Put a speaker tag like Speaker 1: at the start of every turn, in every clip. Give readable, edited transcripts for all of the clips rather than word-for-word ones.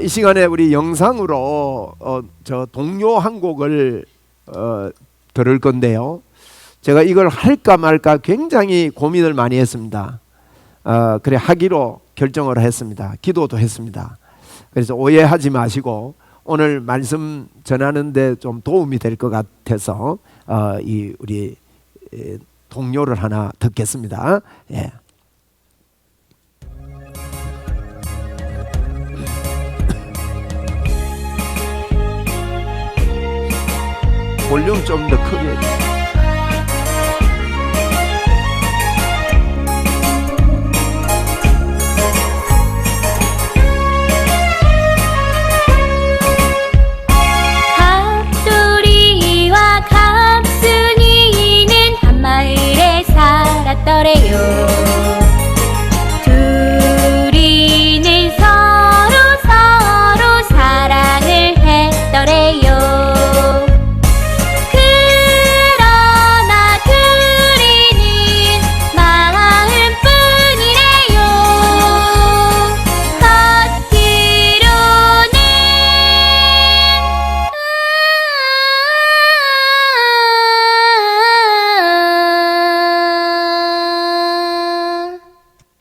Speaker 1: 이 시간에 우리 영상으로 저 동요 한 곡을 들을 건데요. 제가 이걸 할까 말까 굉장히 고민을 많이 했습니다. 그래 하기로 결정을 했습니다. 기도도 했습니다. 그래서 오해하지 마시고 오늘 말씀 전하는데 좀 도움이 될 것 같아서 우리 동요를 하나 듣겠습니다. 예. 볼륨 좀 더 크게.
Speaker 2: 갑돌이와 갑순이는 한 마을에 살았더래요. 둘이는 서로 사랑을 했더래요.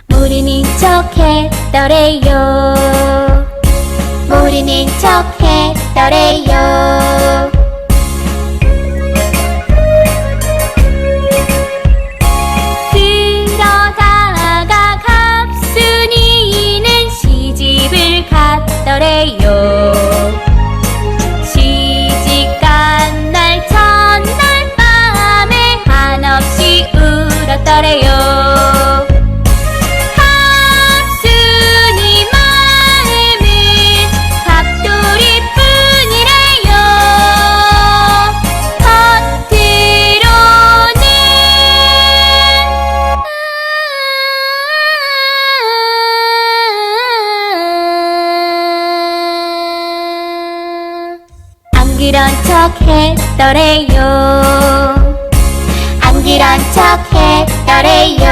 Speaker 2: 모르는 척했더래요. 모르는 척했더래요. 그러다가 갑순이는 시집을 갔더래요. 시집간 날 첫날 밤에 한없이 울었더래요. 그런 척했더래요. 안 그런 척했더래요.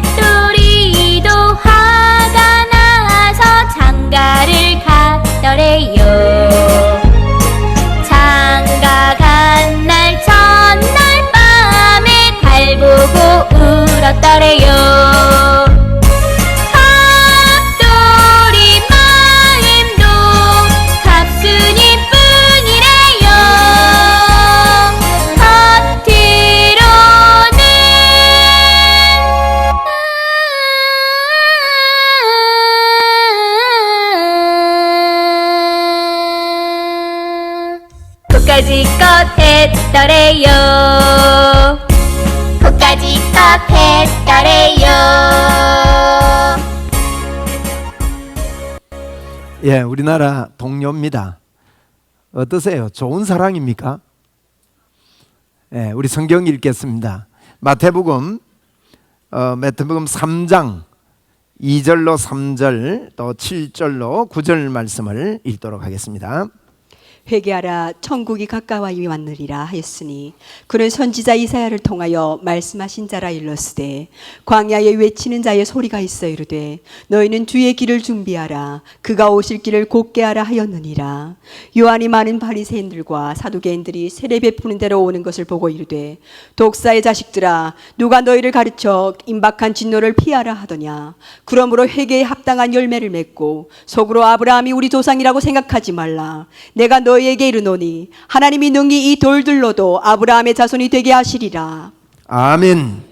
Speaker 2: 갑돌이도 화가 나서 장가를 갔더래요. 장가 간 날 첫날 밤에 달 보고 울었더래요. 코까지껏 했더래요. 코까지껏 했더래요.
Speaker 1: 예, 우리나라 동요입니다. 어떠세요? 좋은 사랑입니까? 예, 우리 성경 읽겠습니다. 마태복음 3장 2절로 3절 또 7절로 9절 말씀을 읽도록 하겠습니다.
Speaker 3: 회개하라 천국이 가까이 왔느니라 하였으니 그는 선지자 이사야를 통하여 말씀하신 자라 일렀으되 광야에 외치는 자의 소리가 있어 이르되 너희는 주의 길을 준비하라 그가 오실 길을 곧게 하라 하였느니라. 요한이 많은 바리새인들과 사두개인들이 세례 베푸는 데로 오는 것을 보고 이르되 독사의 자식들아 누가 너희를 가르쳐 임박한 진노를 피하라 하더냐. 그러므로 회개에 합당한 열매를 맺고 속으로 아브라함이 우리 조상이라고 생각하지 말라. 내가 너희에게 이르노니 하나님이 능히 이 돌들로도 아브라함의 자손이 되게 하시리라.
Speaker 1: 아멘.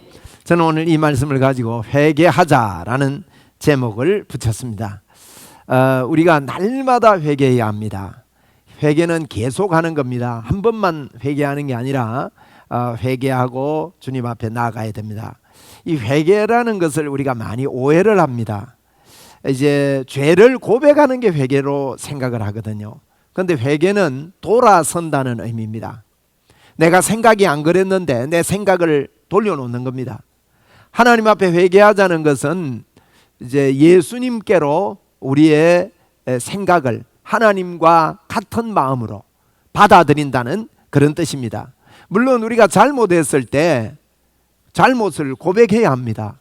Speaker 1: 저는 오늘 이 말씀을 가지고 회개하자라는 제목을 붙였습니다. 우리가 날마다 회개해야 합니다. 회개는 계속하는 겁니다. 한 번만 회개하는 게 아니라 회개하고 주님 앞에 나아가야 됩니다. 이 회개라는 것을 우리가 많이 오해를 합니다. 이제 죄를 고백하는 게 회개로 생각을 하거든요. 그런데 회개는 돌아선다는 의미입니다. 내가 생각이 안 그랬는데 내 생각을 돌려놓는 겁니다. 하나님 앞에 회개하자는 것은 이제 예수님께로 우리의 생각을 하나님과 같은 마음으로 받아들인다는 그런 뜻입니다. 물론 우리가 잘못했을 때 잘못을 고백해야 합니다.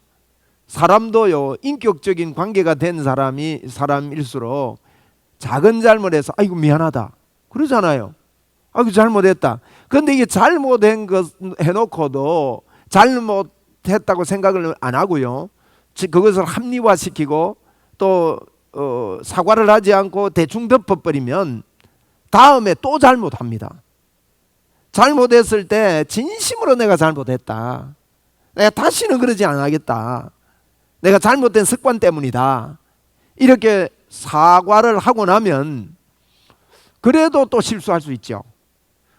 Speaker 1: 사람도요, 인격적인 관계가 된 사람일수록 작은 잘못에서 아이고 미안하다 그러잖아요. 아이고 잘못했다. 그런데 이게 잘못된 것 해놓고도 잘못했다고 생각을 안 하고요, 그것을 합리화시키고 또 사과를 하지 않고 대충 덮어버리면 다음에 또 잘못합니다. 잘못했을 때 진심으로 내가 잘못했다, 내가 다시는 그러지 않겠다, 내가 잘못된 습관 때문이다, 이렇게 사과를 하고 나면 그래도 또 실수할 수 있죠.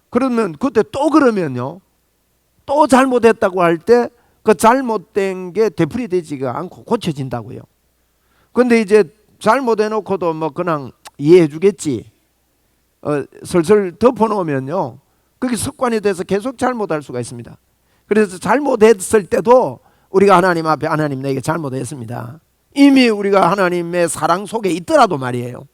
Speaker 1: 그러면 그때 또 그러면요, 또 잘못했다고 할 때 그 잘못된 게 되풀이되지가 않고 고쳐진다고요. 근데 이제 잘못해놓고도 뭐 그냥 이해해 주겠지, 슬슬 덮어놓으면요, 그게 습관이 돼서 계속 잘못할 수가 있습니다. 그래서 잘못했을 때도 우리가 하나님 앞에 하나님 내게 잘못했습니다, 이미 우리가 하나님의 사랑 속에 있더라도 말이에요.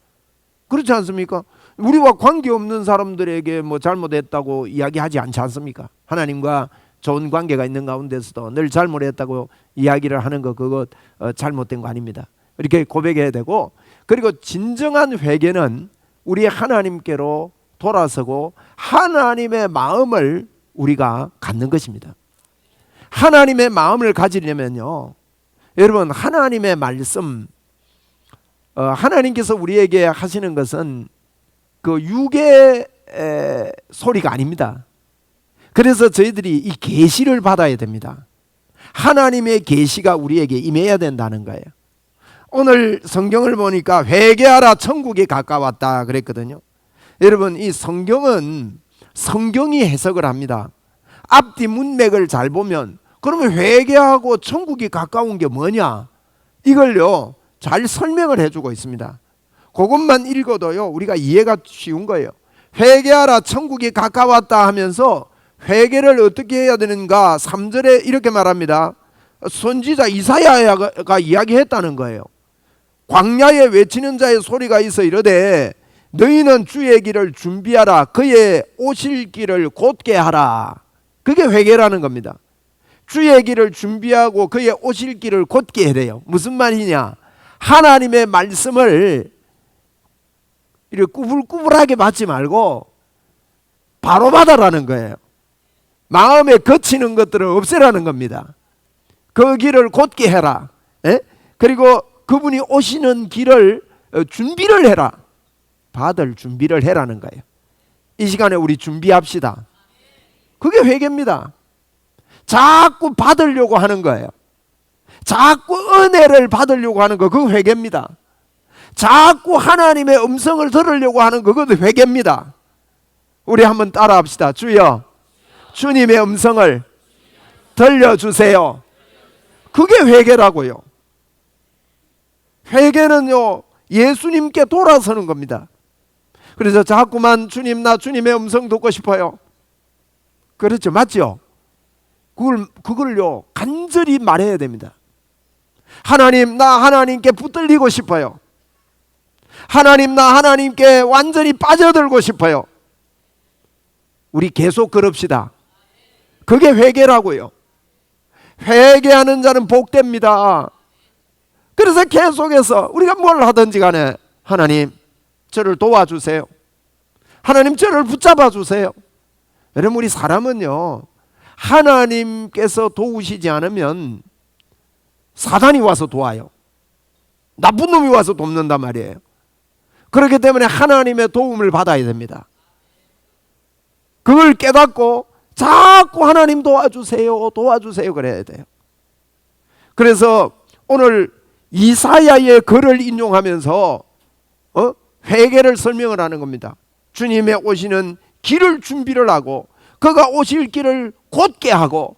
Speaker 1: 그렇지 않습니까? 우리와 관계없는 사람들에게 뭐 잘못했다고 이야기하지 않지 않습니까? 하나님과 좋은 관계가 있는 가운데서도 늘 잘못했다고 이야기를 하는 거, 그거 잘못된 거 아닙니다. 이렇게 고백해야 되고, 그리고 진정한 회개는 우리 하나님께로 돌아서고 하나님의 마음을 우리가 갖는 것입니다. 하나님의 마음을 가지려면요, 여러분, 하나님의 말씀, 하나님께서 우리에게 하시는 것은 그 육의 소리가 아닙니다. 그래서 저희들이 이 계시를 받아야 됩니다. 하나님의 계시가 우리에게 임해야 된다는 거예요. 오늘 성경을 보니까 회개하라 천국이 가까웠다 그랬거든요. 여러분, 이 성경은 성경이 해석을 합니다. 앞뒤 문맥을 잘 보면 그러면 회개하고 천국이 가까운 게 뭐냐, 이걸요 잘 설명을 해주고 있습니다. 그것만 읽어도요 우리가 이해가 쉬운 거예요. 회개하라 천국이 가까웠다 하면서 회개를 어떻게 해야 되는가, 3절에 이렇게 말합니다. 선지자 이사야가 이야기했다는 거예요. 광야에 외치는 자의 소리가 있어 이르되 너희는 주의 길을 준비하라, 그의 오실 길을 곧게 하라. 그게 회개라는 겁니다. 주의 길을 준비하고 그의 오실 길을 곧게 하래요. 무슨 말이냐, 하나님의 말씀을 이렇게 꾸불꾸불하게 받지 말고 바로 받아라는 거예요. 마음에 거치는 것들을 없애라는 겁니다. 그 길을 곧게 해라. 그리고 그분이 오시는 길을 준비를 해라. 받을 준비를 해라는 거예요. 이 시간에 우리 준비합시다. 그게 회개입니다. 자꾸 받으려고 하는 거예요. 자꾸 은혜를 받으려고 하는 거, 그거 회개입니다. 자꾸 하나님의 음성을 들으려고 하는 거, 그것도 회개입니다. 우리 한번 따라합시다. 주여, 주님의 음성을 들려주세요. 그게 회개라고요. 회개는요 예수님께 돌아서는 겁니다. 그래서 자꾸만 주님, 나 주님의 음성 듣고 싶어요. 그렇죠, 맞죠? 그걸요 간절히 말해야 됩니다. 하나님, 나 하나님께 붙들리고 싶어요. 하나님, 나 하나님께 완전히 빠져들고 싶어요. 우리 계속 그럽시다. 그게 회개라고요. 회개하는 자는 복됩니다. 그래서 계속해서 우리가 뭘 하든지 간에 하나님 저를 도와주세요. 하나님 저를 붙잡아 주세요. 여러분, 우리 사람은요 하나님께서 도우시지 않으면 사단이 와서 도와요. 나쁜 놈이 와서 돕는단 말이에요. 그렇기 때문에 하나님의 도움을 받아야 됩니다. 그걸 깨닫고 자꾸 하나님 도와주세요, 도와주세요 그래야 돼요. 그래서 오늘 이사야의 글을 인용하면서 회개를 설명을 하는 겁니다. 주님의 오시는 길을 준비를 하고 그가 오실 길을 곧게 하고,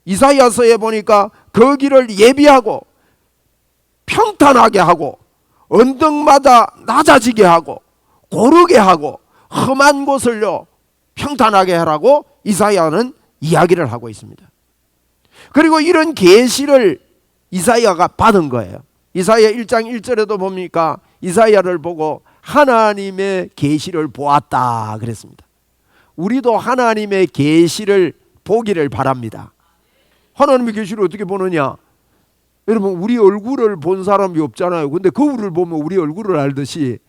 Speaker 1: 이사야서에 보니까 그 길을 예비하고 평탄하게 하고 언덕마다 낮아지게 하고 고르게 하고 험한 곳을요 평탄하게 하라고 이사야는 이야기를 하고 있습니다. 그리고 이런 계시를 이사야가 받은 거예요. 이사야 1장 1절에도 보니까 이사야를 보고 하나님의 계시를 보았다 그랬습니다. 우리도 하나님의 계시를 보기를 바랍니다. 하나님의 계시를 어떻게 보느냐? 여러분, 우리 얼굴을 본 사람이 없잖아요. 근데 거울을 보면 우리 얼굴을 알듯이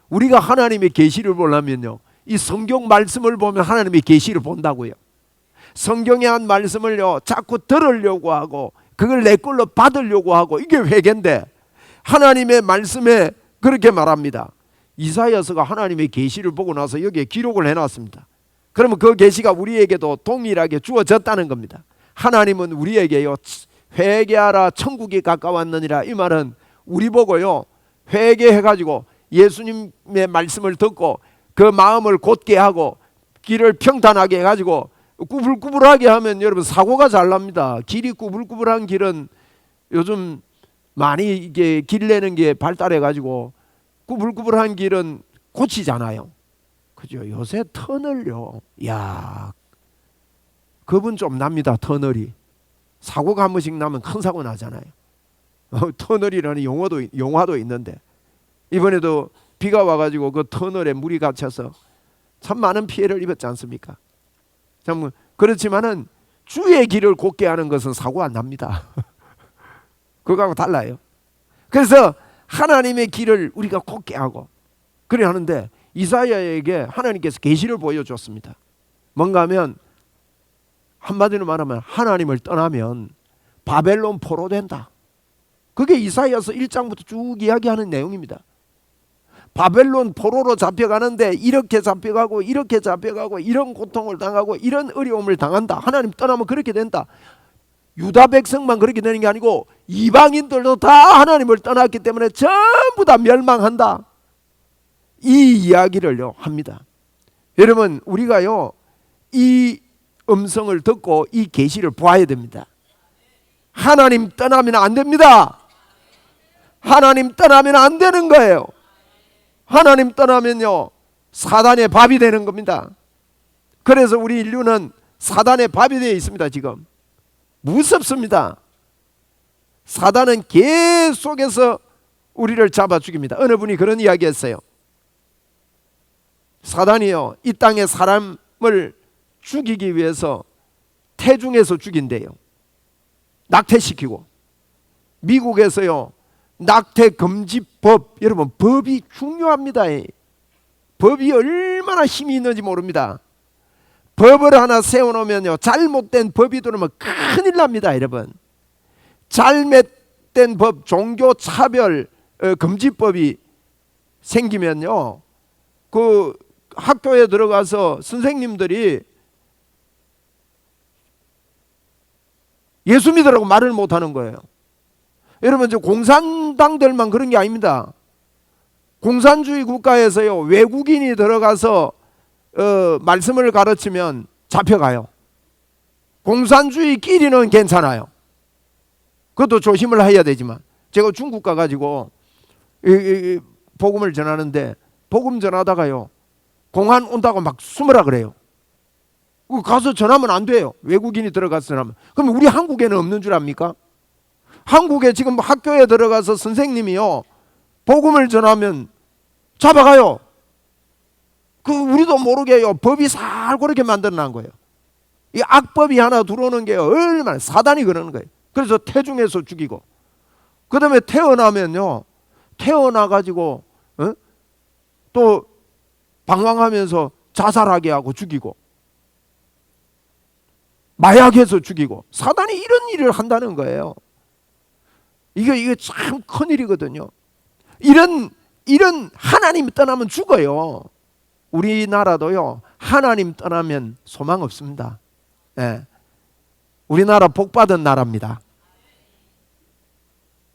Speaker 1: 우리가 하나님의 계시를 보려면요, 이 성경 말씀을 보면 하나님의 계시를 본다고요. 성경의 한 말씀을요 자꾸 들으려고 하고 그걸 내 걸로 받으려고 하고, 이게 회개인데 하나님의 말씀에 그렇게 말합니다. 이사야서가 하나님의 계시를 보고 나서 여기에 기록을 해놨습니다. 그러면 그 계시가 우리에게도 동일하게 주어졌다는 겁니다. 하나님은 우리에게요, 회개하라 천국이 가까웠느니라, 이 말은 우리 보고요 회개해가지고 예수님의 말씀을 듣고 그 마음을 곧게 하고 길을 평탄하게 해가지고 꾸불꾸불하게 하면 여러분 사고가 잘 납니다. 길이 꾸불꾸불한 길은 요즘 많이 이게 길 내는 게 발달해가지고 꾸불꾸불한 길은 고치잖아요. 그죠? 요새 터널요, 야, 겁은 좀 납니다. 터널이 사고가 한 번씩 나면 큰 사고 나잖아요. 터널이라는 영화도 있는데 이번에도 비가 와가지고 그 터널에 물이 갇혀서 참 많은 피해를 입었지 않습니까? 참 그렇지만은 주의 길을 곧게 하는 것은 사고 안 납니다. 그거하고 달라요. 그래서 하나님의 길을 우리가 곧게 하고 그래 하는데, 이사야에게 하나님께서 계시를 보여줬습니다. 뭔가 하면 한마디로 말하면 하나님을 떠나면 바벨론 포로 된다. 그게 이사야서 1장부터 쭉 이야기하는 내용입니다. 바벨론 포로로 잡혀가는데 이렇게 잡혀가고 이렇게 잡혀가고 이런 고통을 당하고 이런 어려움을 당한다. 하나님 떠나면 그렇게 된다. 유다 백성만 그렇게 되는 게 아니고 이방인들도 다 하나님을 떠났기 때문에 전부 다 멸망한다. 이 이야기를요 합니다. 여러분, 우리가요 이 음성을 듣고 이 계시를 보아야 됩니다. 하나님 떠나면 안 됩니다. 하나님 떠나면 안 되는 거예요. 하나님 떠나면요 사단의 밥이 되는 겁니다. 그래서 우리 인류는 사단의 밥이 되어 있습니다. 지금 무섭습니다. 사단은 계속해서 우리를 잡아 죽입니다. 어느 분이 그런 이야기 했어요. 사단이요 이 땅에 사람을 죽이기 위해서 태중에서 죽인대요. 낙태시키고. 미국에서요 낙태 금지법, 여러분 법이 중요합니다. 법이 얼마나 힘이 있는지 모릅니다. 법을 하나 세워놓으면요 잘못된 법이 들어오면 큰일 납니다. 여러분, 잘못된 법, 종교차별 금지법이 생기면요 그 학교에 들어가서 선생님들이 예수 믿으라고 말을 못하는 거예요. 여러분, 저 공산당들만 그런 게 아닙니다. 공산주의 국가에서요 외국인이 들어가서 말씀을 가르치면 잡혀가요. 공산주의끼리는 괜찮아요. 그것도 조심을 해야 되지만, 제가 중국 가가지고 복음을 전하는데 복음 전하다가요 공안 온다고 막 숨으라 그래요. 가서 전하면 안 돼요. 외국인이 들어가서 전하면. 그럼 우리 한국에는 없는 줄 압니까? 한국에 지금 학교에 들어가서 선생님이요 복음을 전하면 잡아가요. 그 우리도 모르게요 법이 살고 그렇게 만들어놓은 거예요. 이 악법이 하나 들어오는 게 얼마나 사단이 그러는 거예요. 그래서 태중에서 죽이고, 그 다음에 태어나면요 태어나가지고 또 방황하면서 자살하게 하고 죽이고, 마약해서 죽이고, 사단이 이런 일을 한다는 거예요. 이게 참 큰일이거든요. 이런 하나님 떠나면 죽어요. 우리나라도요 하나님 떠나면 소망 없습니다. 예. 우리나라 복받은 나라입니다.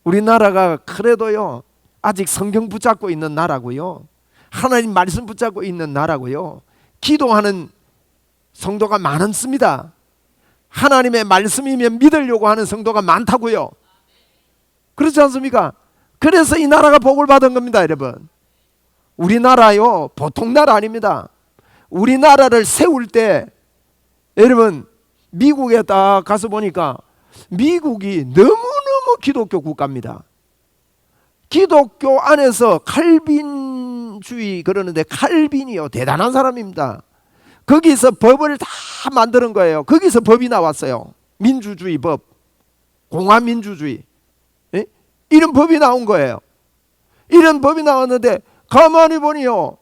Speaker 1: 우리나라가 그래도요 아직 성경 붙잡고 있는 나라고요, 하나님 말씀 붙잡고 있는 나라고요, 기도하는 성도가 많습니다. 하나님의 말씀이면 믿으려고 하는 성도가 많다고요. 그렇지 않습니까? 그래서 이 나라가 복을 받은 겁니다. 여러분, 우리나라요 보통 나라 아닙니다. 우리나라를 세울 때 여러분 미국에 딱 가서 보니까 미국이 너무너무 기독교 국가입니다. 기독교 안에서 칼빈주의 그러는데, 칼빈이요 대단한 사람입니다. 거기서 법을 다 만드는 거예요. 거기서 법이 나왔어요. 민주주의 법, 공화민주주의, 예? 이런 법이 나온 거예요. 이런 법이 나왔는데 가만히 보니요,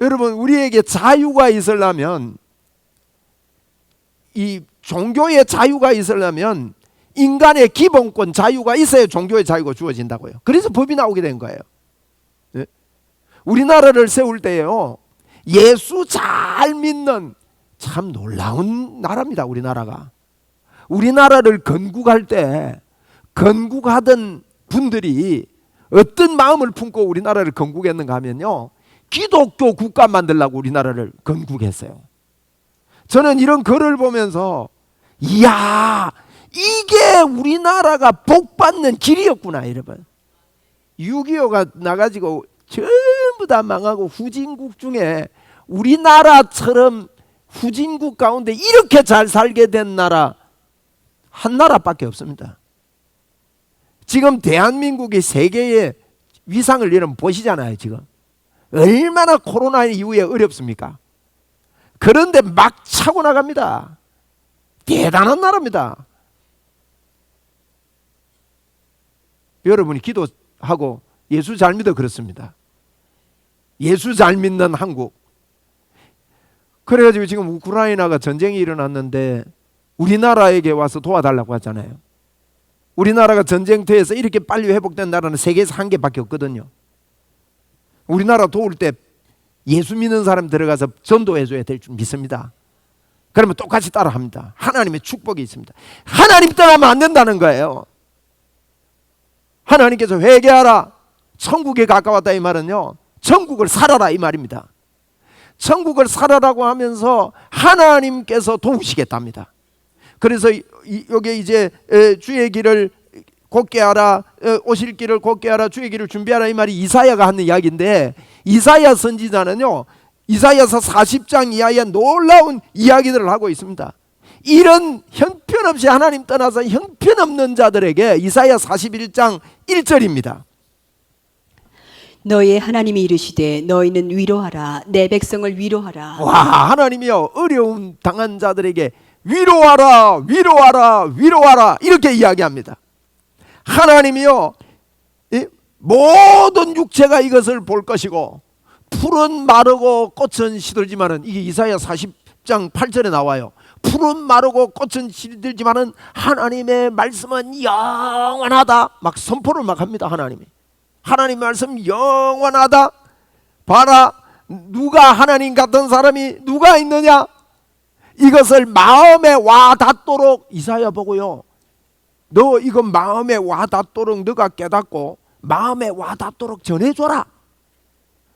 Speaker 1: 여러분, 우리에게 자유가 있으려면, 이 종교의 자유가 있으려면 인간의 기본권 자유가 있어야 종교의 자유가 주어진다고요. 그래서 법이 나오게 된 거예요. 예? 우리나라를 세울 때요, 예수 잘 믿는 참 놀라운 나라입니다. 우리나라가. 우리나라를 건국할 때 건국하던 분들이 어떤 마음을 품고 우리나라를 건국했는가 하면요, 기독교 국가 만들려고 우리나라를 건국했어요. 저는 이런 글을 보면서 이야, 이게 우리나라가 복받는 길이었구나. 여러분, 6.25가 나가지고 전부 다 망하고 후진국 중에 우리나라처럼 후진국 가운데 이렇게 잘 살게 된 나라 한 나라밖에 없습니다. 지금 대한민국이 세계의 위상을 여러분 보시잖아요. 지금 얼마나 코로나 이후에 어렵습니까? 그런데 막 차고 나갑니다. 대단한 나라입니다. 여러분이 기도하고 예수 잘 믿어 그렇습니다. 예수 잘 믿는 한국. 그래가지고 지금 우크라이나가 전쟁이 일어났는데 우리나라에게 와서 도와달라고 하잖아요. 우리나라가 전쟁터에서 이렇게 빨리 회복된 나라는 세계에서 한 개밖에 없거든요. 우리나라 도울 때 예수 믿는 사람 들어가서 전도해줘야 될 줄 믿습니다. 그러면 똑같이 따라합니다. 하나님의 축복이 있습니다. 하나님 떠나면 안 된다는 거예요. 하나님께서 회개하라, 천국에 가까웠다, 이 말은요, 천국을 살아라, 이 말입니다. 천국을 살아라고 하면서 하나님께서 도우시겠답니다. 그래서 여기 이제 주의 길을 곧게 하라, 오실 길을 곧게 하라, 주의 길을 준비하라, 이 말이 이사야가 하는 이야기인데, 이사야 선지자는요, 이사야서 40장 이하의 놀라운 이야기들을 하고 있습니다. 이런 형편없이 하나님 떠나서 형편없는 자들에게 이사야 41장 1절입니다.
Speaker 3: 너의 하나님이 이르시되 너희는 위로하라, 내 백성을 위로하라.
Speaker 1: 와, 하나님이요, 어려움 당한 자들에게 위로하라, 위로하라, 위로하라, 이렇게 이야기합니다. 하나님이요, 모든 육체가 이것을 볼 것이고 풀은 마르고 꽃은 시들지만은, 이게 이사야 40장 8절에 나와요. 풀은 마르고 꽃은 시들지만은 하나님의 말씀은 영원하다. 막 선포를 막 합니다. 하나님 말씀 영원하다. 봐라, 누가 하나님 같은 사람이 누가 있느냐? 이것을 마음에 와 닿도록, 이사야 보고요, 너 이거 마음에 와 닿도록 너가 깨닫고 마음에 와 닿도록 전해줘라.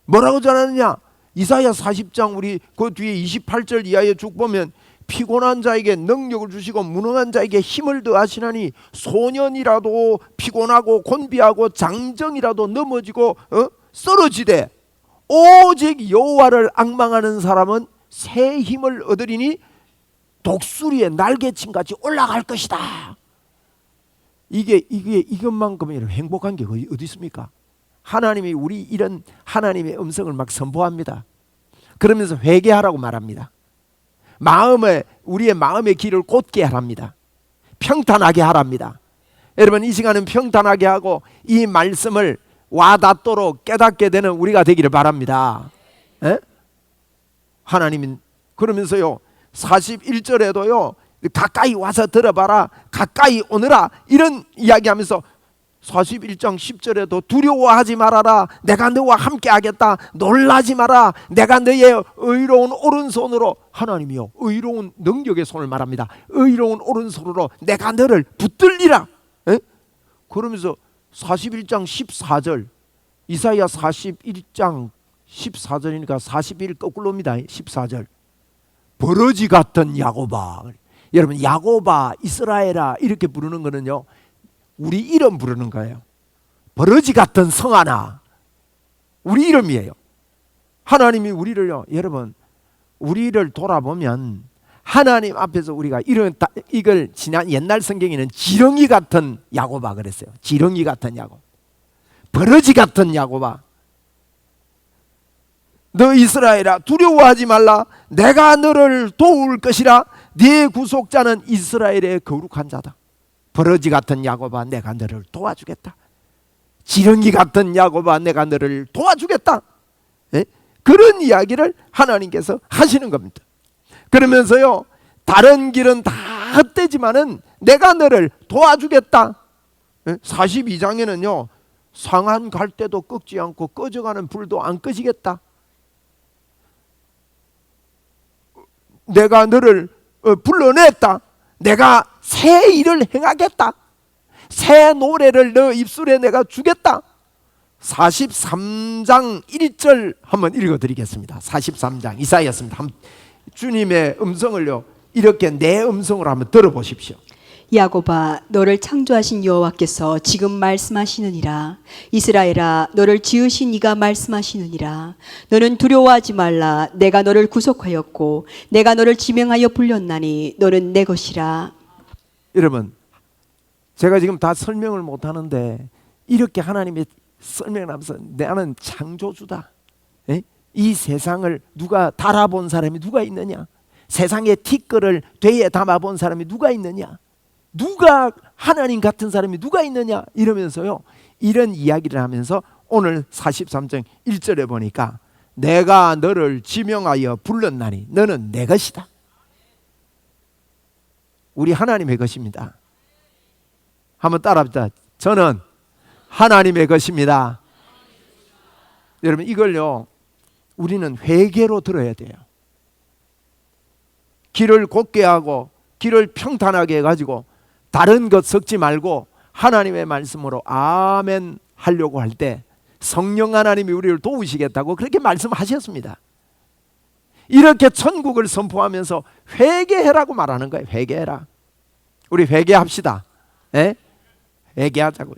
Speaker 1: 뭐라고 전하느냐? 이사야 40장 우리 그 뒤에 28절 이하에 쭉 보면, 피곤한 자에게 능력을 주시고 무능한 자에게 힘을 더하시나니 소년이라도 피곤하고 곤비하고 장정이라도 넘어지고 쓰러지되 오직 여호와를 앙망하는 사람은 새 힘을 얻으리니 독수리의 날개침같이 올라갈 것이다. 이것만큼 행복한 게 어디 있습니까? 하나님이 우리 이런 하나님의 음성을 막 선포합니다. 그러면서 회개하라고 말합니다. 우리의 마음의 길을 곧게 하랍니다. 평탄하게 하랍니다. 여러분, 이 시간은 평탄하게 하고 이 말씀을 와닿도록 깨닫게 되는 우리가 되기를 바랍니다. 에? 하나님은 그러면서요, 41절에도요, 가까이 와서 들어봐라, 가까이 오너라, 이런 이야기하면서 41장 10절에도 두려워하지 말아라, 내가 너와 함께 하겠다, 놀라지 마라, 내가 너의 의로운 오른손으로, 하나님이요, 의로운 능력의 손을 말합니다. 의로운 오른손으로 내가 너를 붙들리라. 에? 그러면서 41장 14절, 이사야 41장 14절이니까 41 거꾸로입니다. 14절, 버러지 같은 야곱아. 여러분, 야곱아, 이스라엘아, 이렇게 부르는 거는요, 우리 이름 부르는 거예요. 버러지 같은 성하나, 우리 이름이에요. 하나님이 우리를요, 여러분, 우리를 돌아보면 하나님 앞에서 우리가 이걸 지난 옛날 성경에는 지렁이 같은 야곱아 그랬어요. 지렁이 같은 야곱, 버러지 같은 야곱아, 너 이스라엘아, 두려워하지 말라, 내가 너를 도울 것이라, 네 구속자는 이스라엘의 거룩한 자다. 버러지 같은 야곱아, 내가 너를 도와주겠다. 지렁이 같은 야곱아, 내가 너를 도와주겠다. 예? 그런 이야기를 하나님께서 하시는 겁니다. 그러면서요, 다른 길은 다 헛되지만은 내가 너를 도와주겠다. 42장에는요, 상한 갈 때도 끄지 않고 꺼져가는 불도 안 꺼지겠다. 내가 너를 불러냈다. 내가 새 일을 행하겠다. 새 노래를 너 입술에 내가 주겠다. 43장 1절 한번 읽어드리겠습니다. 43장 이사야였습니다. 주님의 음성을요, 이렇게 내 음성으로 한번 들어보십시오.
Speaker 3: 야곱아, 너를 창조하신 여호와께서 지금 말씀하시느니라. 이스라엘아, 너를 지으신 이가 말씀하시느니라. 너는 두려워하지 말라. 내가 너를 구속하였고 내가 너를 지명하여 불렸나니 너는 내 것이라.
Speaker 1: 여러분, 제가 지금 다 설명을 못 하는데 이렇게 하나님의 설명을 하면서 나는 창조주다. 에? 이 세상을 누가 달아본 사람이 누가 있느냐? 세상의 티끌을 되에 담아본 사람이 누가 있느냐? 누가 하나님 같은 사람이 누가 있느냐? 이러면서요, 이런 이야기를 하면서 오늘 43장 1절에 보니까 내가 너를 지명하여 불렀나니 너는 내 것이다. 우리 하나님의 것입니다. 한번 따라합시다. 저는 하나님의 것입니다. 여러분, 이걸요, 우리는 회개로 들어야 돼요. 길을 곧게 하고 길을 평탄하게 해가지고 다른 것 섞지 말고 하나님의 말씀으로 아멘 하려고 할 때 성령 하나님이 우리를 도우시겠다고 그렇게 말씀하셨습니다. 이렇게 천국을 선포하면서 회개해라고 말하는 거예요. 회개해라. 우리 회개합시다. 예? 회개하자고요.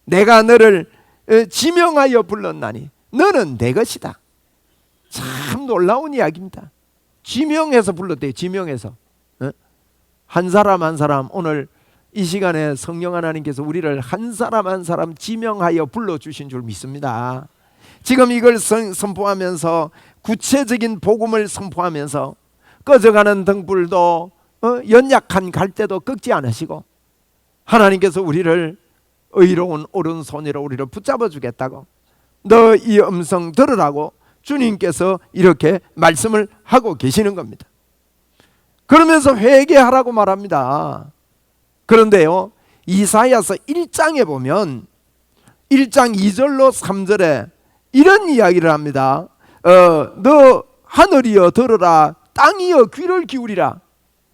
Speaker 1: 내가 너를 지명하여 불렀나니 너는 내 것이다. 참 놀라운 이야기입니다. 지명해서 불렀대요. 지명해서. 한 사람 한 사람, 오늘 이 시간에 성령 하나님께서 우리를 한 사람 한 사람 지명하여 불러주신 줄 믿습니다. 지금 이걸 선포하면서 구체적인 복음을 선포하면서 꺼져가는 등불도 연약한 갈대도 꺾지 않으시고 하나님께서 우리를 의로운 오른손으로 우리를 붙잡아 주겠다고, 너 이 음성 들으라고 주님께서 이렇게 말씀을 하고 계시는 겁니다. 그러면서 회개하라고 말합니다. 그런데요, 이사야서 1장에 보면 1장 2절로 3절에 이런 이야기를 합니다. 너 하늘이여 들으라, 땅이여 귀를 기울이라.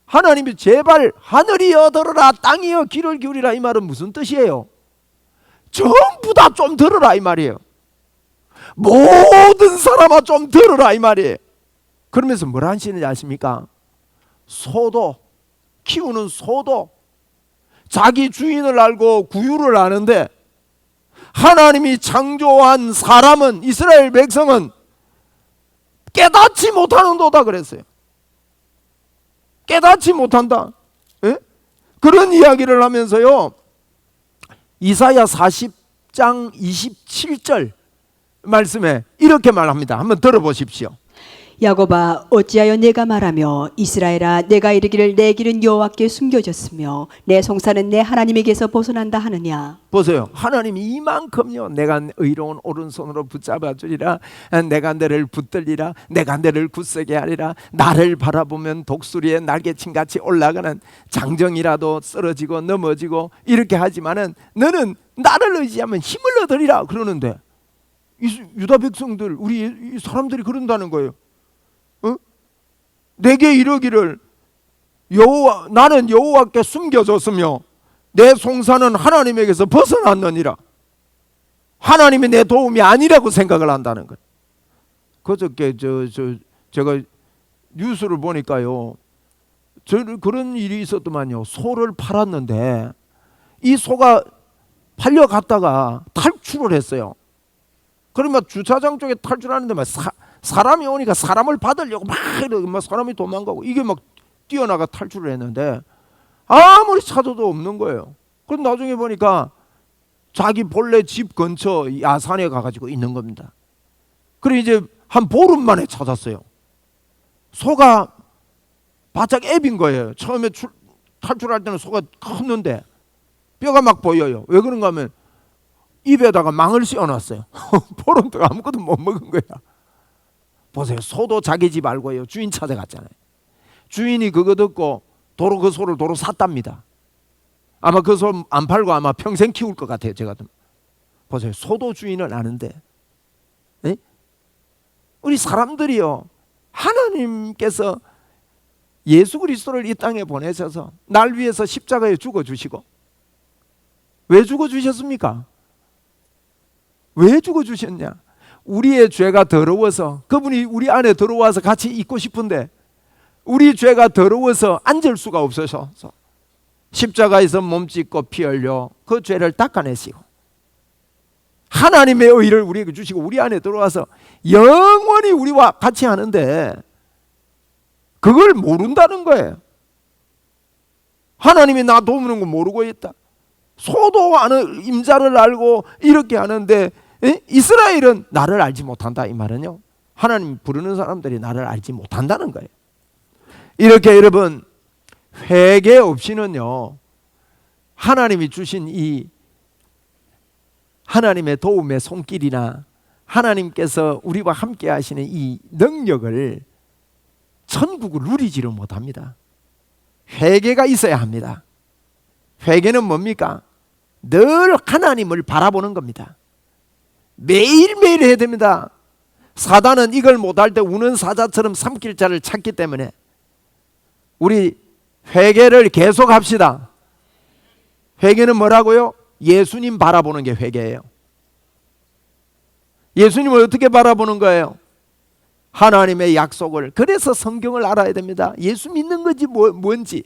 Speaker 1: 하나님이 제발 하늘이여 들으라, 땅이여 귀를 기울이라, 이 말은 무슨 뜻이에요? 전부 다 좀 들으라 이 말이에요. 모든 사람아 좀 들으라 이 말이에요. 그러면서 뭘 하시는지 아십니까? 소도, 키우는 소도 자기 주인을 알고 구유를 아는데 하나님이 창조한 사람은, 이스라엘 백성은 깨닫지 못하는도다 그랬어요. 깨닫지 못한다. 에? 그런 이야기를 하면서요, 이사야 40장 27절 말씀에 이렇게 말합니다. 한번 들어보십시오.
Speaker 3: 야곱아, 어찌하여 내가 말하며 이스라엘아, 내가 이르기를 내 길은 여호와께 숨겨졌으며 내 송사는 내 하나님에게서 벗어난다 하느냐.
Speaker 1: 보세요. 하나님이 이만큼요, 내가 의로운 오른손으로 붙잡아 주리라, 내가 너를 붙들리라, 내가 너를 굳세게 하리라, 나를 바라보면 독수리의 날개침같이 올라가는 장정이라도 쓰러지고 넘어지고 이렇게 하지만은 너는 나를 의지하면 힘을 얻으리라 그러는데, 유다 백성들, 우리 사람들이 그런다는 거예요. 내게 이르기를 나는 여호와께 숨겨졌으며 내 송사는 하나님에게서 벗어났느니라. 하나님이 내 도움이 아니라고 생각을 한다는 거예요. 그저께 제가 뉴스를 보니까요, 그런 일이 있었더만요. 소를 팔았는데 이 소가 팔려갔다가 탈출을 했어요. 그러면 주차장 쪽에 탈출하는데 막 사람이 오니까 사람을 받으려고 막 사람이 도망가고, 이게 막 뛰어나가 탈출을 했는데 아무리 찾아도 없는 거예요. 그럼 나중에 보니까 자기 본래 집 근처 야산에 가가지고 있는 겁니다. 그래 이제 한 보름 만에 찾았어요. 소가 바짝 애빈 거예요. 처음에 탈출할 때는 소가 컸는데 뼈가 막 보여요. 왜 그런가 하면 입에다가 망을 씌워놨어요. 보름도 아무것도 못 먹은 거야. 보세요. 소도 자기 집 알고요. 주인 찾아갔잖아요. 주인이 그거 듣고 그 소를 도로 샀답니다. 아마 그 소 안 팔고 아마 평생 키울 것 같아요. 제가 보세요. 소도 주인을 아는데, 네? 우리 사람들이요, 하나님께서 예수 그리스도를 이 땅에 보내셔서 날 위해서 십자가에 죽어주시고, 왜 죽어주셨습니까? 왜 죽어주셨냐? 우리의 죄가 더러워서, 그분이 우리 안에 들어와서 같이 있고 싶은데 우리 죄가 더러워서 앉을 수가 없어서 십자가에서 몸 찢고 피 흘려 그 죄를 닦아내시고 하나님의 의를 우리에게 주시고 우리 안에 들어와서 영원히 우리와 같이 하는데 그걸 모른다는 거예요. 하나님이 나 도우는 거 모르고 있다. 소도 아는 임자를 알고 이렇게 하는데 이스라엘은 나를 알지 못한다. 이 말은요, 하나님 부르는 사람들이 나를 알지 못한다는 거예요. 이렇게 여러분, 회개 없이는요, 하나님이 주신 이 하나님의 도움의 손길이나 하나님께서 우리와 함께 하시는 이 능력을, 천국을 누리지를 못합니다. 회개가 있어야 합니다. 회개는 뭡니까? 늘 하나님을 바라보는 겁니다. 매일매일 해야 됩니다. 사단은 이걸 못할 때 우는 사자처럼 삼킬 자를 찾기 때문에 우리 회개를 계속합시다. 회개는 뭐라고요? 예수님 바라보는 게 회개예요. 예수님을 어떻게 바라보는 거예요? 하나님의 약속을. 그래서 성경을 알아야 됩니다. 예수 믿는 것이 뭔지,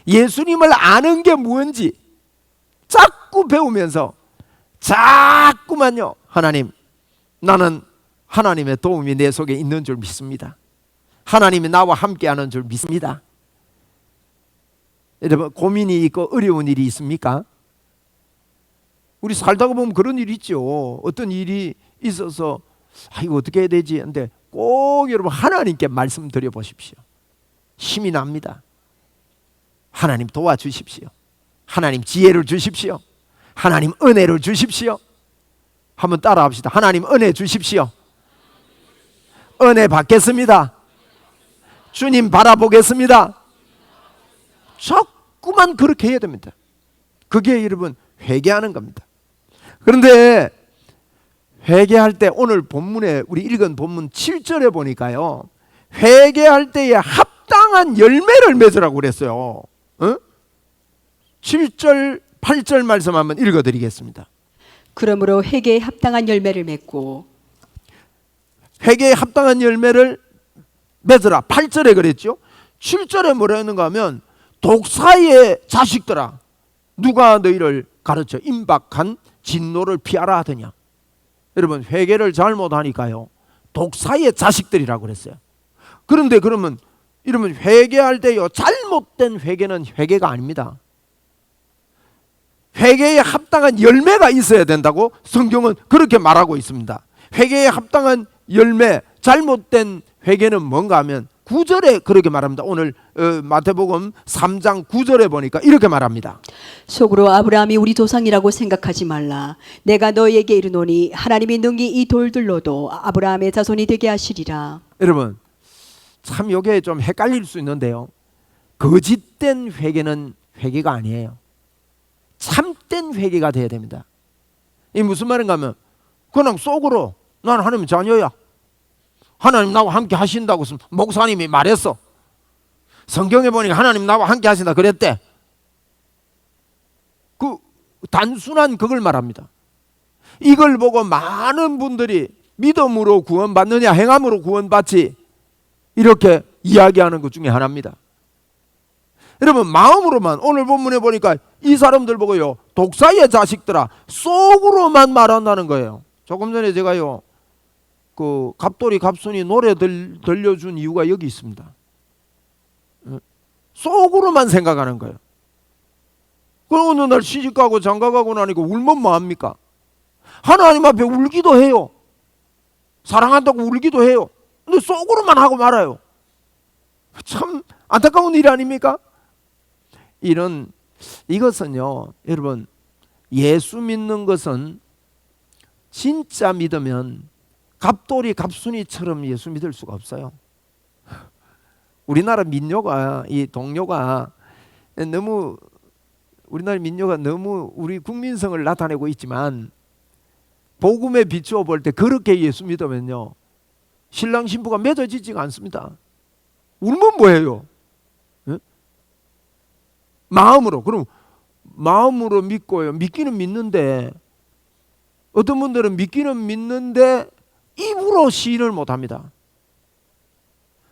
Speaker 1: 예수님을 아는 게 뭔지 자꾸 배우면서 자꾸만요, 하나님, 나는 하나님의 도움이 내 속에 있는 줄 믿습니다. 하나님이 나와 함께하는 줄 믿습니다. 여러분, 고민이 있고 어려운 일이 있습니까? 우리 살다가 보면 그런 일이 있죠. 어떤 일이 있어서 이거 어떻게 해야 되지? 근데 꼭 여러분 하나님께 말씀드려 보십시오. 힘이 납니다. 하나님 도와주십시오. 하나님 지혜를 주십시오. 하나님 은혜를 주십시오. 한번 따라합시다. 하나님 은혜 주십시오. 은혜 받겠습니다. 주님 바라보겠습니다. 자꾸만 그렇게 해야 됩니다. 그게 여러분 회개하는 겁니다. 그런데 회개할 때 오늘 본문에 우리 읽은 본문 7절에 보니까요, 회개할 때에 합당한 열매를 맺으라고 그랬어요. 7절 8절 말씀 한번 읽어드리겠습니다.
Speaker 3: 그러므로 회개에 합당한 열매를 맺고,
Speaker 1: 회개에 합당한 열매를 맺으라. 8절에 그랬죠. 7절에 뭐라 했는가 하면, 독사의 자식들아, 누가 너희를 가르쳐 임박한 진노를 피하라 하더냐. 여러분, 회개를 잘못하니까요, 독사의 자식들이라고 그랬어요. 그런데 그러면 이러면 회개할 때요, 잘못된 회개는 회개가 아닙니다. 회개에 합당한 열매가 있어야 된다고 성경은 그렇게 말하고 있습니다. 회개에 합당한 열매, 잘못된 회개는 뭔가 하면 9절에 그렇게 말합니다. 오늘 마태복음 3장 9절에 보니까 이렇게 말합니다.
Speaker 3: 속으로 아브라함이 우리 조상이라고 생각하지 말라. 내가 너희에게 이르노니 하나님이 능히 이 돌들로도 아브라함의 자손이 되게 하시리라.
Speaker 1: 여러분, 참 이게 좀 헷갈릴 수 있는데요, 거짓된 회개는 회개가 아니에요. 참된 회개가 돼야 됩니다. 이 무슨 말인가 하면, 그냥 속으로 난 하나님 자녀야, 하나님 나와 함께 하신다고 목사님이 말했어, 성경에 보니까 하나님 나와 함께 하신다 그랬대. 그 단순한 그걸 말합니다. 이걸 보고 많은 분들이 믿음으로 구원받느냐 행함으로 구원받지, 이렇게 이야기하는 것 중에 하나입니다. 여러분, 마음으로만, 오늘 본문에 보니까 이 사람들 보고요, 독사의 자식들아, 속으로만 말한다는 거예요. 조금 전에 제가요, 그 갑돌이 갑순이 노래 들려준 이유가 여기 있습니다. 속으로만 생각하는 거예요. 그럼 어느 날 시집가고 장가가고 나니까 울면 뭐합니까? 하나님 앞에 울기도 해요. 사랑한다고 울기도 해요. 근데 속으로만 하고 말아요. 참 안타까운 일 아닙니까? 이것은요, 여러분, 예수 믿는 것은 진짜 믿으면 갑돌이 갑순이처럼 예수 믿을 수가 없어요. 우리나라 민요가, 이 동요가 너무, 우리나라 민요가 너무 우리 국민성을 나타내고 있지만, 복음에 비추어 볼 때 그렇게 예수 믿으면요, 신랑 신부가 맺어지지가 않습니다. 울면 뭐예요? 예? 마음으로. 그럼 마음으로 믿고요. 믿기는 믿는데, 어떤 분들은 믿기는 믿는데 입으로 시인을 못합니다.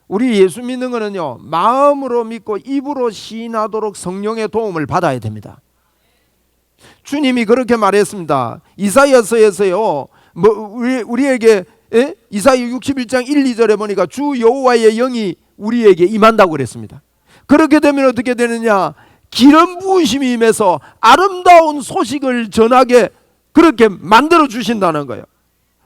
Speaker 1: 우리 예수 믿는 거는요, 마음으로 믿고 입으로 시인하도록 성령의 도움을 받아야 됩니다. 주님이 그렇게 말했습니다. 이사야서에서요, 우리에게 이사야 61장 1, 2절에 보니까 주 여호와의 영이 우리에게 임한다고 그랬습니다. 그렇게 되면 어떻게 되느냐? 기름 부으심이 임해서 아름다운 소식을 전하게 그렇게 만들어 주신다는 거예요.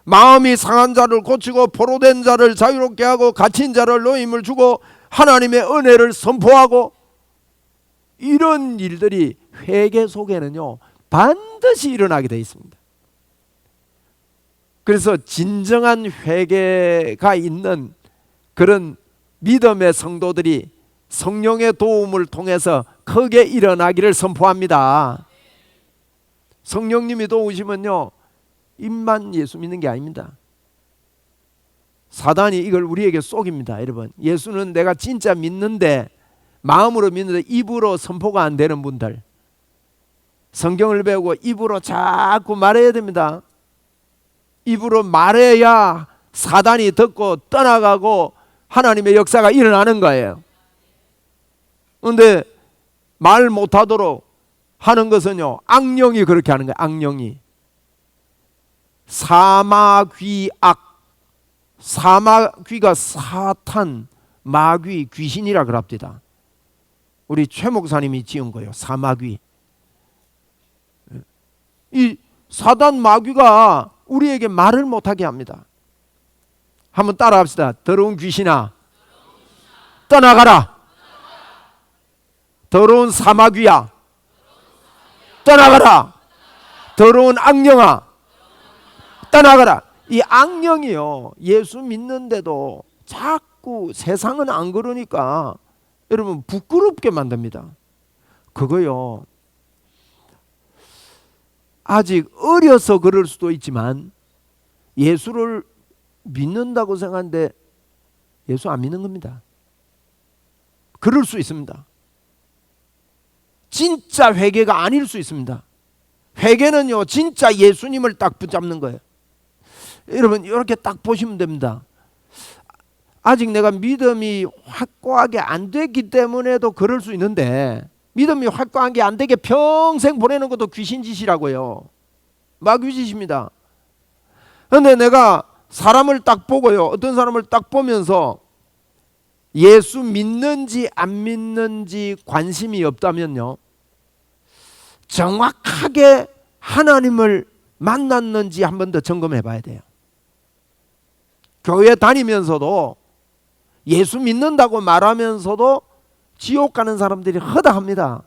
Speaker 1: 마음이 상한 자를 고치고 포로된 자를 자유롭게 하고 갇힌 자를 노임을 주고 하나님의 은혜를 선포하고, 이런 일들이 회개 속에는요 반드시 일어나게 되어 있습니다. 그래서 진정한 회개가 있는 그런 믿음의 성도들이 성령의 도움을 통해서 크게 일어나기를 선포합니다. 성령님이 도우시면요, 입만 예수 믿는 게 아닙니다. 사단이 이걸 우리에게 쏘깁니다. 여러분, 예수는 내가 진짜 믿는데, 마음으로 믿는데 입으로 선포가 안 되는 분들, 성경을 배우고 입으로 자꾸 말해야 됩니다. 입으로 말해야 사단이 듣고 떠나가고 하나님의 역사가 일어나는 거예요. 그런데 말 못하도록 하는 것은요, 악령이 그렇게 하는 거예요. 악령이. 사마귀악. 사마귀가 사탄, 마귀, 귀신이라 그럽니다. 우리 최 목사님이 지은 거예요. 사마귀. 이 사단 마귀가 우리에게 말을 못하게 합니다. 한번 따라 합시다. 더러운 귀신아, 떠나가라. 더러운 사마귀야, 떠나가라. 더러운 악령아, 떠나가라. 이 악령이요, 예수 믿는데도 자꾸 세상은 안 그러니까 여러분 부끄럽게 만듭니다. 그거요, 아직 어려서 그럴 수도 있지만 예수를 믿는다고 생각하는데 예수 안 믿는 겁니다. 그럴 수 있습니다. 진짜 회개가 아닐 수 있습니다. 회개는요, 진짜 예수님을 딱 붙잡는 거예요. 여러분, 이렇게 딱 보시면 됩니다. 아직 내가 믿음이 확고하게 안 됐기 때문에도 그럴 수 있는데, 믿음이 확고하게 안 되게 평생 보내는 것도 귀신 짓이라고요. 마귀 짓입니다. 그런데 내가 사람을 딱 보고요, 어떤 사람을 딱 보면서 예수 믿는지 안 믿는지 관심이 없다면요, 정확하게 하나님을 만났는지 한 번 더 점검해 봐야 돼요. 교회 다니면서도 예수 믿는다고 말하면서도 지옥 가는 사람들이 허다합니다.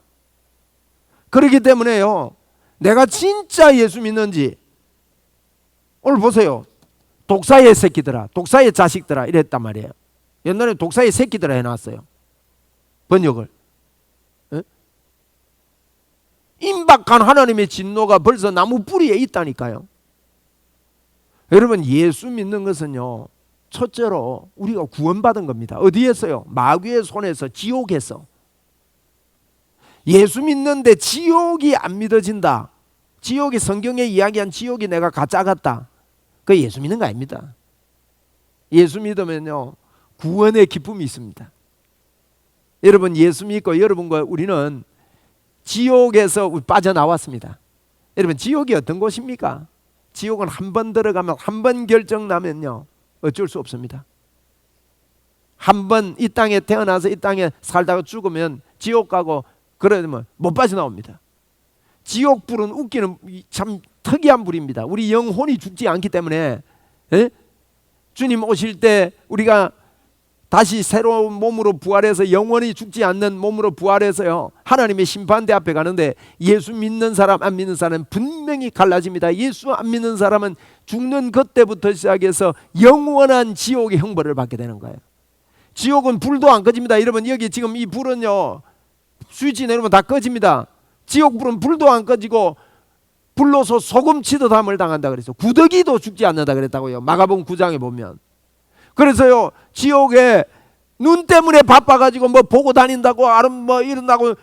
Speaker 1: 그렇기 때문에요, 내가 진짜 예수 믿는지, 오늘 보세요. 독사의 새끼들아, 독사의 자식들아 이랬단 말이에요. 옛날에 독사의 새끼들아 해놨어요, 번역을. 에? 임박한 하나님의 진노가 벌써 나무 뿌리에 있다니까요. 여러분, 예수 믿는 것은요, 첫째로 우리가 구원받은 겁니다. 어디에서요? 마귀의 손에서, 지옥에서. 예수 믿는데 지옥이 안 믿어진다, 지옥이 성경에 이야기한 지옥이 내가 가짜 같다, 그 예수 믿는 거 아닙니다. 예수 믿으면요, 구원의 기쁨이 있습니다. 여러분, 예수 믿고 여러분과 우리는 지옥에서 빠져나왔습니다. 여러분, 지옥이 어떤 곳입니까? 지옥은 한 번 들어가면, 한 번 결정 나면요, 어쩔 수 없습니다. 한 번 이 땅에 태어나서 이 땅에 살다가 죽으면 지옥 가고 그러면 못 빠져나옵니다. 지옥 불은 웃기는 참 특이한 불입니다. 우리 영혼이 죽지 않기 때문에, 주님 오실 때 우리가 다시 새로운 몸으로 부활해서 영원히 죽지 않는 몸으로 부활해서요, 하나님의 심판대 앞에 가는데 예수 믿는 사람 안 믿는 사람은 분명히 갈라집니다. 예수 안 믿는 사람은 죽는 그때부터 시작해서 영원한 지옥의 형벌을 받게 되는 거예요. 지옥은 불도 안 꺼집니다. 여러분, 여기 지금 이 불은요, 스위치 내리면 다 꺼집니다. 지옥 불은 불도 안 꺼지고 불로서 소금 치듯 함을 당한다 그랬어. 구더기도 죽지 않는다 그랬다고요. 마가복음 9장에 보면. 그래서요, 지옥에 눈 때문에 바빠가지고 뭐 보고 다닌다고 뭐 이런다고,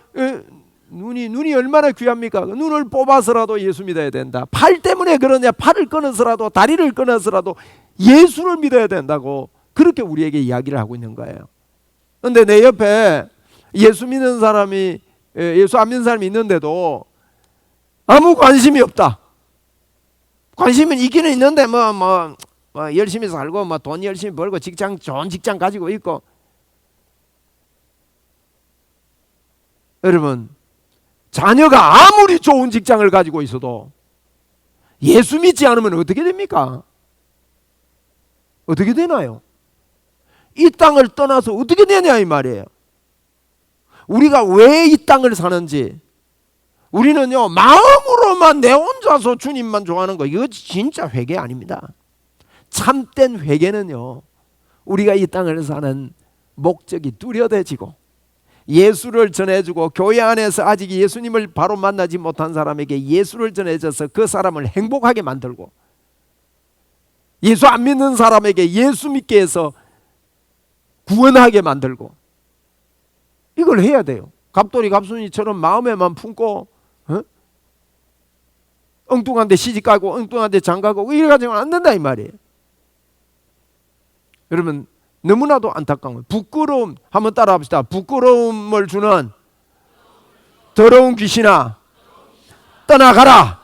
Speaker 1: 눈이 얼마나 귀합니까? 눈을 뽑아서라도 예수 믿어야 된다. 팔 때문에 그러냐? 팔을 끊어서라도, 다리를 끊어서라도 예수를 믿어야 된다고, 그렇게 우리에게 이야기를 하고 있는 거예요. 그런데 내 옆에 예수 믿는 사람이, 예수 안 믿는 사람이 있는데도 아무 관심이 없다. 관심은 있기는 있는데 뭐 열심히 살고 뭐 돈 열심히 벌고 좋은 직장 가지고 있고. 여러분, 자녀가 아무리 좋은 직장을 가지고 있어도 예수 믿지 않으면 어떻게 됩니까? 어떻게 되나요? 이 땅을 떠나서 어떻게 되냐 이 말이에요. 우리가 왜 이 땅을 사는지, 우리는요, 마음으로만 내 혼자서 주님만 좋아하는 거, 이거 진짜 회개 아닙니다. 참된 회개는요, 우리가 이 땅을 사는 목적이 뚜렷해지고 예수를 전해주고, 교회 안에서 아직 예수님을 바로 만나지 못한 사람에게 예수를 전해줘서 그 사람을 행복하게 만들고, 예수 안 믿는 사람에게 예수 믿게 해서 구원하게 만들고, 이걸 해야 돼요. 갑돌이 갑순이처럼 마음에만 품고 엉뚱한 데 시집가고 엉뚱한 데 장가가고 이래가지고는 안 된다 이 말이에요. 여러분, 너무나도 안타까운 거예요. 부끄러움, 한번 따라 합시다. 부끄러움을 주는 더러운 귀신아, 떠나가라.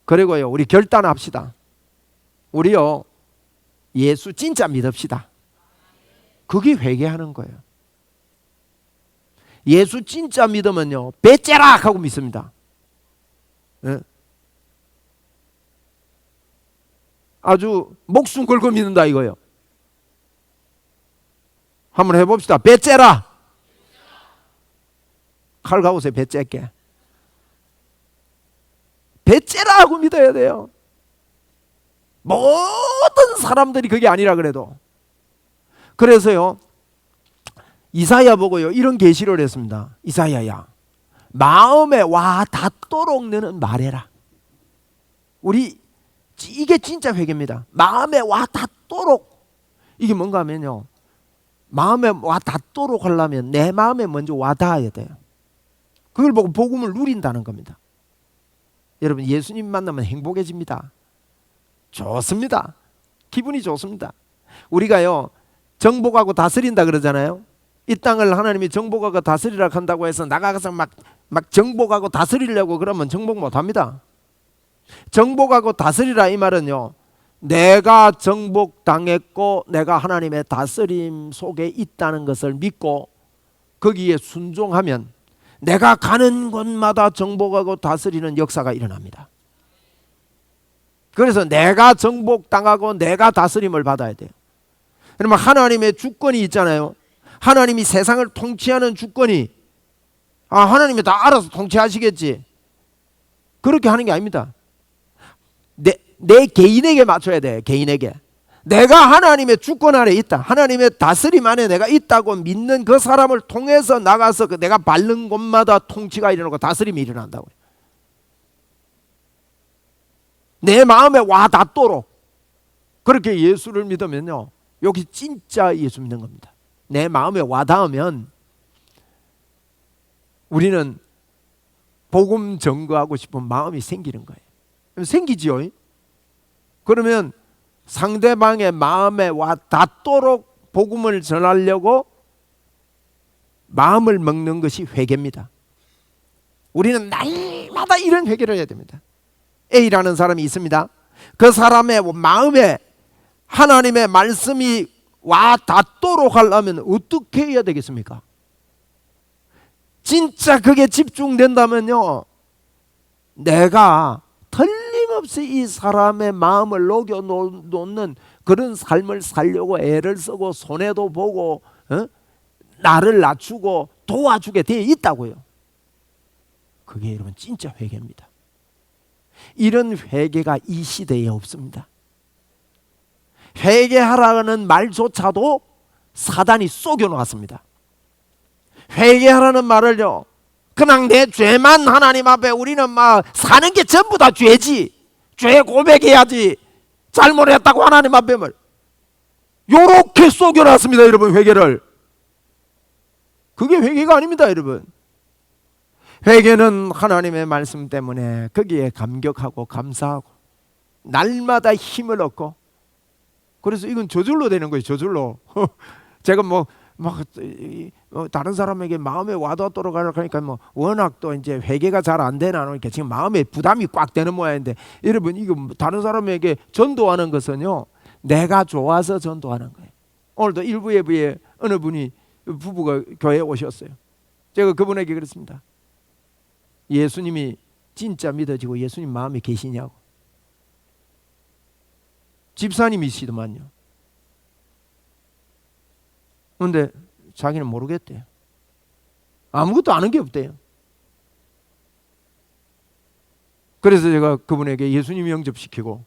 Speaker 1: 그리고요, 우리 결단합시다. 우리요, 예수 진짜 믿읍시다. 그게 회개하는 거예요. 예수 진짜 믿으면요, 배째락 하고 믿습니다. 예? 아주 목숨 걸고 믿는다 이거예요. 한번 해봅시다. 배째라. 칼 가오세요. 배째게. 배째라 하고 믿어야 돼요. 모든 사람들이 그게 아니라 그래도. 그래서요, 이사야 보고요, 이런 계시를 했습니다. 이사야야, 마음에 와 닿도록 너는 말해라. 우리 이게 진짜 회개입니다. 마음에 와 닿도록. 이게 뭔가 하면요, 마음에 와 닿도록 하려면 내 마음에 먼저 와 닿아야 돼요. 그걸 보고 복음을 누린다는 겁니다. 여러분, 예수님 만나면 행복해집니다. 좋습니다. 기분이 좋습니다. 우리가요, 정복하고 다스린다 그러잖아요. 이 땅을 하나님이 정복하고 다스리라 한다고 해서 나가서 막 정복하고 다스리려고 그러면 정복 못합니다. 정복하고 다스리라 이 말은요, 내가 정복당했고 내가 하나님의 다스림 속에 있다는 것을 믿고 거기에 순종하면 내가 가는 곳마다 정복하고 다스리는 역사가 일어납니다. 그래서 내가 정복당하고 내가 다스림을 받아야 돼요. 그러면 하나님의 주권이 있잖아요. 하나님이 세상을 통치하는 주권이, 하나님이 다 알아서 통치하시겠지, 그렇게 하는 게 아닙니다. 내 개인에게 맞춰야 돼. 개인에게. 내가 하나님의 주권 아래 있다, 하나님의 다스림 안에 내가 있다고 믿는 그 사람을 통해서 나가서 내가 밟는 곳마다 통치가 일어나고 다스림이 일어난다고. 내 마음에 와 닿도록. 그렇게 예수를 믿으면요, 여기 진짜 예수 믿는 겁니다. 내 마음에 와 닿으면 우리는 복음 전거하고 싶은 마음이 생기는 거예요. 생기지요. 그러면 상대방의 마음에 와 닿도록 복음을 전하려고 마음을 먹는 것이 회개입니다. 우리는 날마다 이런 회개를 해야 됩니다. A라는 사람이 있습니다. 그 사람의 마음에 하나님의 말씀이 와 닿도록 하려면 어떻게 해야 되겠습니까? 진짜 그게 집중된다면요, 내가 틀림없이 이 사람의 마음을 녹여놓는 그런 삶을 살려고 애를 쓰고 손해도 보고 나를 낮추고 도와주게 되어 있다고요. 그게 여러분 진짜 회개입니다. 이런 회개가 이 시대에 없습니다. 회개하라는 말조차도 사단이 속여놓았습니다. 회개하라는 말을요, 그냥 내 죄만 하나님 앞에 우리는 막 사는 게 전부 다 죄지, 죄 고백해야지, 잘못했다고 하나님 앞에 말 요렇게 속여놨습니다. 여러분, 회개를. 그게 회개가 아닙니다. 여러분, 회개는 하나님의 말씀 때문에 거기에 감격하고 감사하고 날마다 힘을 얻고, 그래서 이건 저절로 되는 거예요. 저절로. 제가 막 다른 사람에게 마음에 와닿도록 하니까 워낙 또 이제 회개가 잘 안 되나 그러니까 지금 마음에 부담이 꽉 되는 모양인데, 여러분 이거 다른 사람에게 전도하는 것은요, 내가 좋아서 전도하는 거예요. 오늘도 일부 예배에 어느 분이 부부가 교회에 오셨어요. 제가 그분에게 그랬습니다. 예수님이 진짜 믿어지고 예수님 마음에 계시냐고. 집사님이시더만요. 그런데 자기는 모르겠대요. 아무것도 아는 게 없대요. 그래서 제가 그분에게 예수님 영접시키고,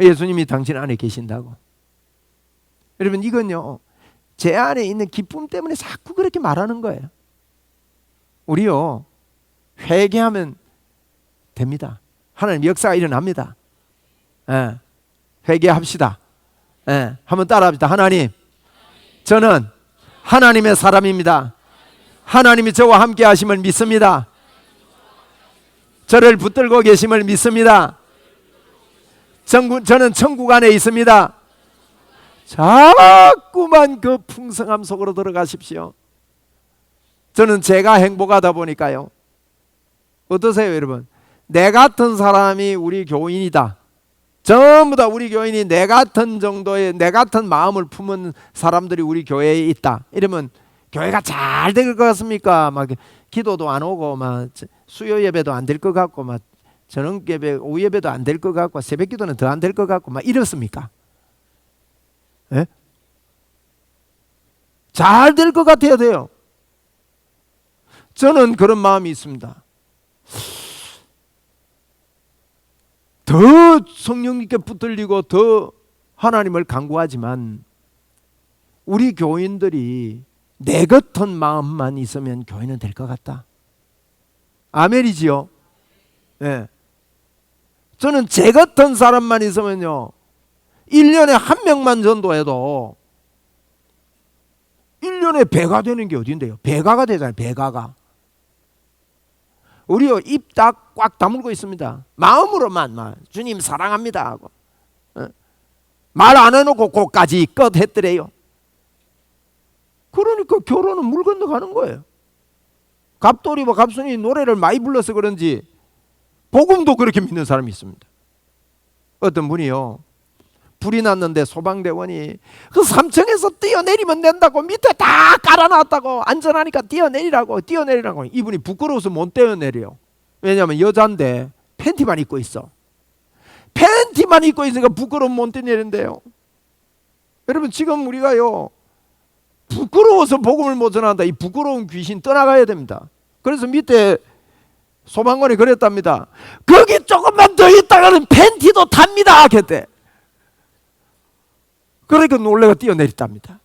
Speaker 1: 예수님이 당신 안에 계신다고. 여러분, 이건요, 제 안에 있는 기쁨 때문에 자꾸 그렇게 말하는 거예요. 우리요, 회개하면 됩니다. 하나님 역사가 일어납니다. 예, 회개합시다. 예, 한번 따라합시다. 하나님, 저는 하나님의 사람입니다. 하나님이 저와 함께 하심을 믿습니다. 저를 붙들고 계심을 믿습니다. 저는 천국 안에 있습니다. 자꾸만 그 풍성함 속으로 들어가십시오. 저는 제가 행복하다 보니까요, 어떠세요 여러분? 내 같은 사람이 우리 교인이다, 전부 다 우리 교인이 내 같은 정도의, 내 같은 마음을 품은 사람들이 우리 교회에 있다, 이러면 교회가 잘 될 것 같습니까? 막 기도도 안 오고, 막 수요 예배도 안 될 것 같고, 막 저녁 예배, 오후 예배도 안 될 것 같고, 새벽 기도는 더 안 될 것 같고, 막 이렇습니까? 예? 잘 될 것 같아야 돼요. 저는 그런 마음이 있습니다. 더 성령님께 붙들리고 더 하나님을 간구하지만, 우리 교인들이 내 같은 마음만 있으면 교회는 될 것 같다. 아멘이지요? 예. 저는 제 같은 사람만 있으면요, 1년에 한 명만 전도해도 1년에 배가 되는 게 어딘데요? 배가가 되잖아요. 배가가. 우리요, 입 다 꽉 다물고 있습니다. 마음으로만 주님 사랑합니다 하고, 말 안 해놓고 그까지 끝 했더래요. 그러니까 결혼은 물 건너가는 거예요. 갑돌이와 갑순이 노래를 많이 불러서 그런지 복음도 그렇게 믿는 사람이 있습니다. 어떤 분이요, 불이 났는데 소방대원이 그 3층에서 뛰어내리면 된다고, 밑에 다 깔아놨다고, 안전하니까 뛰어내리라고. 이분이 부끄러워서 못 뛰어내려요. 왜냐하면 여잔데 팬티만 입고 있어. 팬티만 입고 있으니까 부끄러우면 못 뛰어내린대요. 여러분, 지금 우리가요, 부끄러워서 복음을 못 전한다. 이 부끄러운 귀신 떠나가야 됩니다. 그래서 밑에 소방관이 그랬답니다. 거기 조금만 더 있다가는 팬티도 탑니다 그랬대. 그러니까 놀래가 뛰어내렸답니다.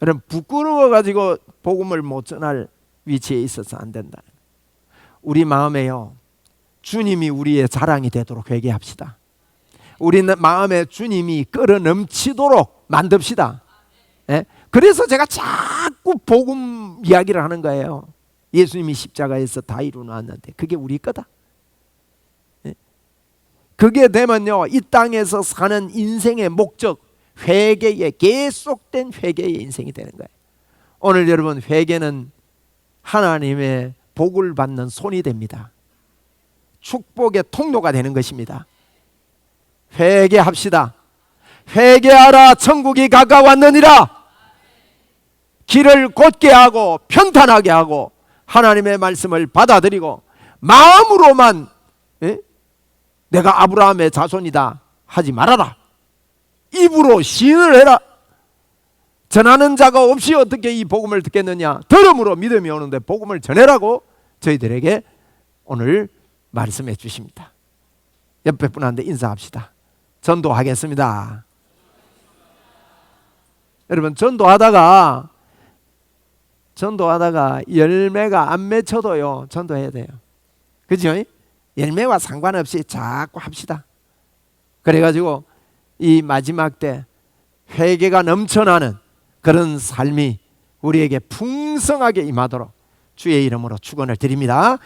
Speaker 1: 여러분, 부끄러워가지고 복음을 못 전할 위치에 있어서 안 된다. 우리 마음에요, 주님이 우리의 자랑이 되도록 회개합시다. 우리 마음에 주님이 끌어 넘치도록 만듭시다. 예? 그래서 제가 자꾸 복음 이야기를 하는 거예요. 예수님이 십자가에서 다 이루어놨는데 그게 우리 거다. 예? 그게 되면요, 이 땅에서 사는 인생의 목적, 회개의 계속된 회개의 인생이 되는 거예요. 오늘 여러분, 회개는 하나님의 복을 받는 손이 됩니다. 축복의 통로가 되는 것입니다. 회개합시다. 회개하라, 천국이 가까웠느니라. 길을 곧게 하고 평탄하게 하고 하나님의 말씀을 받아들이고, 마음으로만 내가 아브라함의 자손이다 하지 말아라. 입으로 시인을 해라. 전하는 자가 없이 어떻게 이 복음을 듣겠느냐. 들음으로 믿음이 오는데 복음을 전해라고 저희들에게 오늘 말씀해 주십니다. 옆에 분한테 인사합시다. 전도하겠습니다. 여러분, 전도하다가 열매가 안 맺혀도요, 전도해야 돼요. 그죠? 열매와 상관없이 자꾸 합시다. 그래가지고 이 마지막 때 회개가 넘쳐나는 그런 삶이 우리에게 풍성하게 임하도록 주의 이름으로 축원을 드립니다.